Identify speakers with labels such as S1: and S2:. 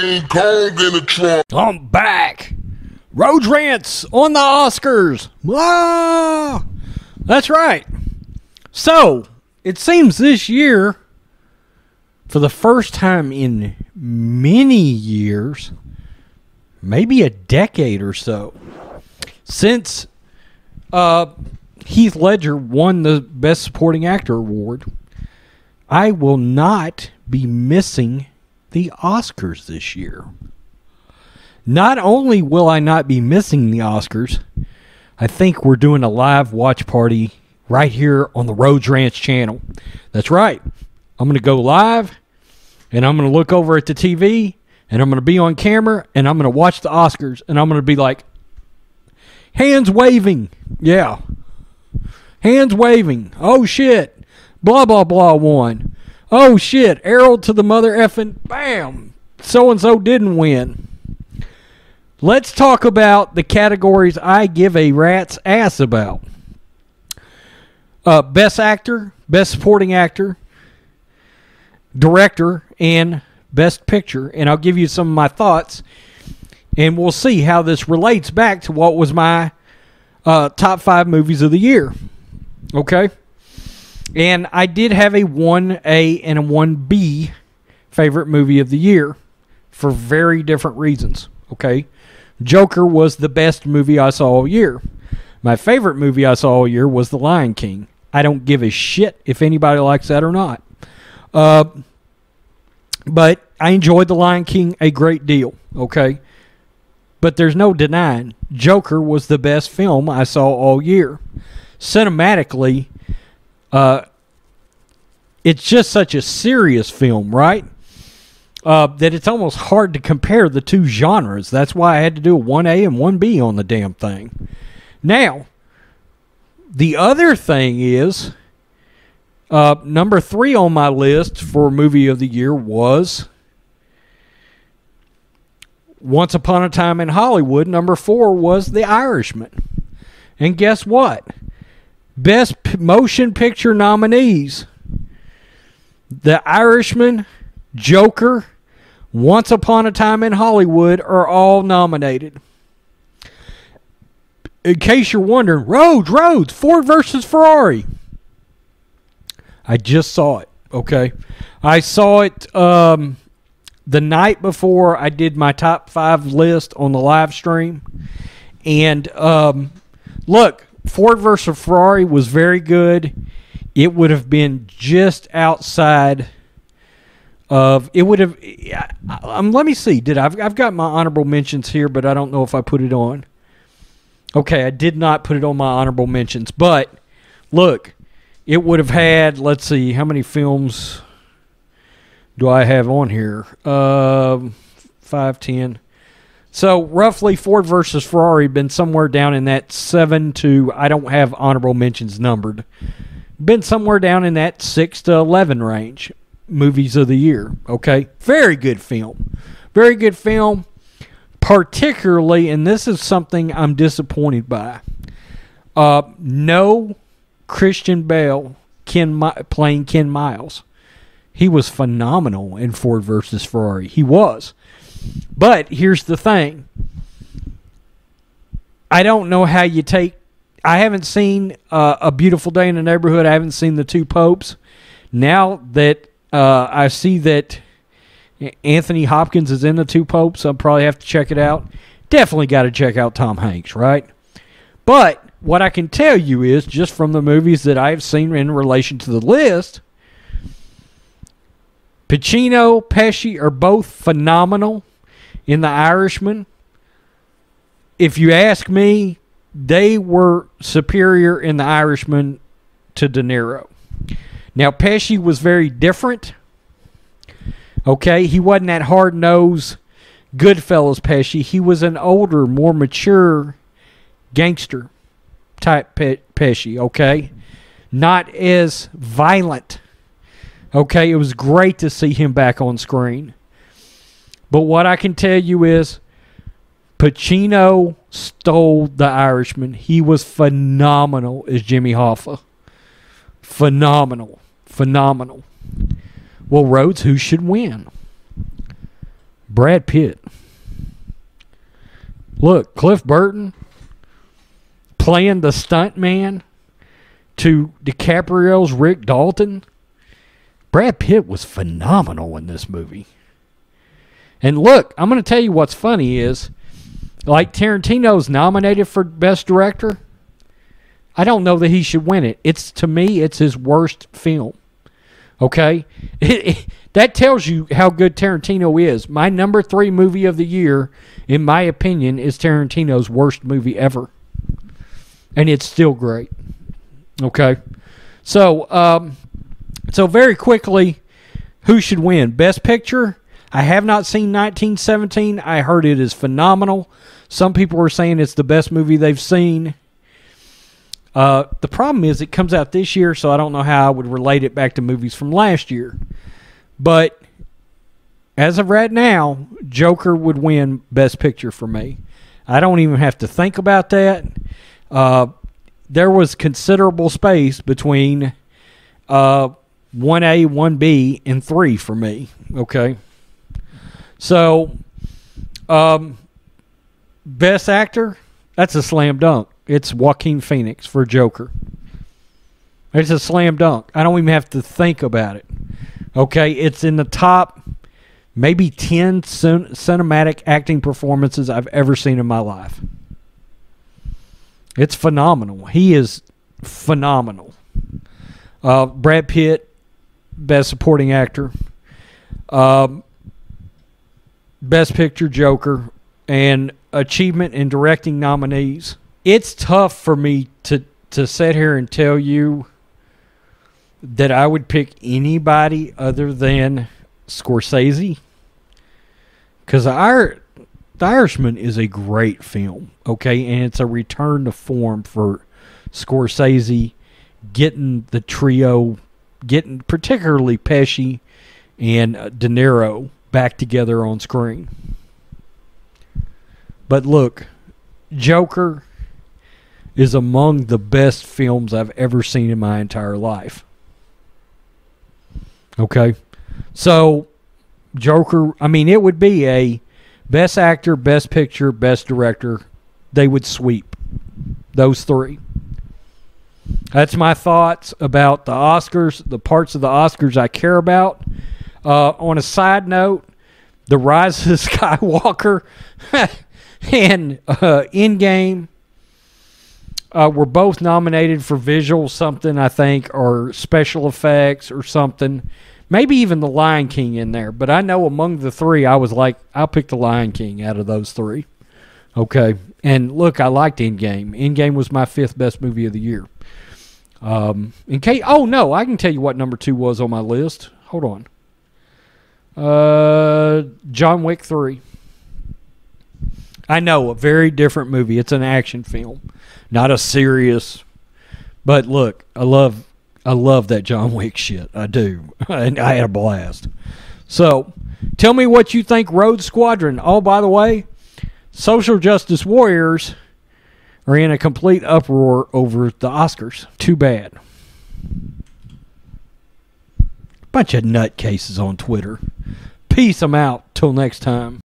S1: King Kong in the trunk.
S2: I'm back. Rhodes Rants on the Oscars. Ah, that's right. So, it seems this year, for the first time in many years, maybe a decade or so, since Heath Ledger won the Best Supporting Actor award, I will not be missing the Oscars this year. Not only will I not be missing the Oscars, I think we're doing a live watch party right here on the Rhodes Ranch channel. That's right. I'm going to go live, and I'm going to look over at the TV, and I'm going to be on camera, and I'm going to watch the Oscars, and I'm going to be like, hands waving. Yeah. Hands waving. Oh, shit. Blah, blah, blah won. Oh, shit. Arrow to the mother effing. Bam. So-and-so didn't win. Let's talk about the categories I give a rat's ass about. Best Actor, Best Supporting Actor, Director, and Best Picture. And I'll give you some of my thoughts, and we'll see how this relates back to what was my top 5 movies of the year. Okay? And I did have a 1A and a 1B favorite movie of the year for very different reasons. Okay? Joker was the best movie I saw all year. My favorite movie I saw all year was The Lion King. I don't give a shit if anybody likes that or not. But I enjoyed The Lion King a great deal, okay? But there's no denying Joker was the best film I saw all year. Cinematically, it's just such a serious film, right? That it's almost hard to compare the two genres. That's why I had to do a 1A and 1B on the damn thing. Now, the other thing is, number 3 on my list for movie of the year was Once Upon a Time in Hollywood. Number 4 was The Irishman. And guess what? Best motion picture nominees: The Irishman, Joker, Once Upon a Time in Hollywood are all nominated. In case you're wondering, Rhodes, Ford versus Ferrari. I just saw it, okay? I saw it the night before I did my top 5 list on the live stream. And look, Ford versus Ferrari was very good. It would have been just outside of, it would have, let me see, I've got my honorable mentions here, but I don't know if I put it on. Okay, I did not put it on my honorable mentions, but look, it would have had, let's see, how many films do I have on here? 5, 10. So roughly Ford versus Ferrari been somewhere down in that 7 to, I don't have honorable mentions numbered, been somewhere down in that 6 to 11 range. Movies of the year, okay? Very good film. Very good film, particularly, and this is something I'm disappointed by. No Christian Bale playing Ken Miles. He was phenomenal in Ford versus Ferrari. He was. But here's the thing. I don't know how you take... I haven't seen A Beautiful Day in the Neighborhood. I haven't seen The Two Popes. Now that I see that Anthony Hopkins is in The Two Popes, I'll probably have to check it out. Definitely got to check out Tom Hanks, right? But what I can tell you is, just from the movies that I've seen in relation to the list, Pacino, Pesci are both phenomenal in The Irishman. If you ask me, they were superior in The Irishman to De Niro. Now, Pesci was very different. Okay, he wasn't that hard-nosed Goodfellas Pesci. He was an older, more mature gangster type Pesci, okay? Not as violent. Okay, it was great to see him back on screen. But what I can tell you is Pacino stole The Irishman. He was phenomenal as Jimmy Hoffa. Phenomenal. Well, Rhodes, who should win? Brad Pitt. Look, Cliff Burton playing the stuntman to DiCaprio's Rick Dalton. Brad Pitt was phenomenal in this movie. And look, I'm going to tell you what's funny is, like, Tarantino's nominated for Best Director. I don't know that he should win it. To me, it's his worst film. Okay? That tells you how good Tarantino is. My number 3 movie of the year, in my opinion, is Tarantino's worst movie ever. And it's still great. Okay? So very quickly, who should win? Best Picture? I have not seen 1917. I heard it is phenomenal. Some people are saying it's the best movie they've seen. The problem is it comes out this year, so I don't know how I would relate it back to movies from last year. But as of right now, Joker would win Best Picture for me. I don't even have to think about that. There was considerable space between 1A, 1B, and 3 for me. Okay? So, Best Actor, that's a slam dunk. It's Joaquin Phoenix for Joker. It's a slam dunk. I don't even have to think about it. Okay, it's in the top maybe 10 cinematic acting performances I've ever seen in my life. It's phenomenal. He is phenomenal. Brad Pitt, Best Supporting Actor. Best Picture, Joker. And Achievement in Directing nominees. It's tough for me to sit here and tell you that I would pick anybody other than Scorsese. Because The Irishman is a great film, okay? And it's a return to form for Scorsese, getting the trio, getting particularly Pesci and De Niro back together on screen. But look, Joker is among the best films I've ever seen in my entire life. Okay? So, Joker, I mean, it would be a Best Actor, Best Picture, Best Director. They would sweep those 3. That's my thoughts about the Oscars, the parts of the Oscars I care about. On a side note, The Rise of Skywalker and Endgame were both nominated for visual something, I think, or special effects or something. Maybe even The Lion King in there. But I know among the 3, I was like, I'll pick The Lion King out of those 3. Okay. And look, I liked Endgame. Endgame was my 5th best movie of the year. Oh, no, I can tell you what number 2 was on my list. Hold on. John Wick 3. I know, a very different movie. It's an action film, not a serious. But look, I love that John Wick shit. I do, and I had a blast. So, tell me what you think. Rhodes Squadron. Oh, by the way, social justice warriors are in a complete uproar over the Oscars. Too bad. Bunch of nutcases on Twitter. Peace. I'm out. Till next time.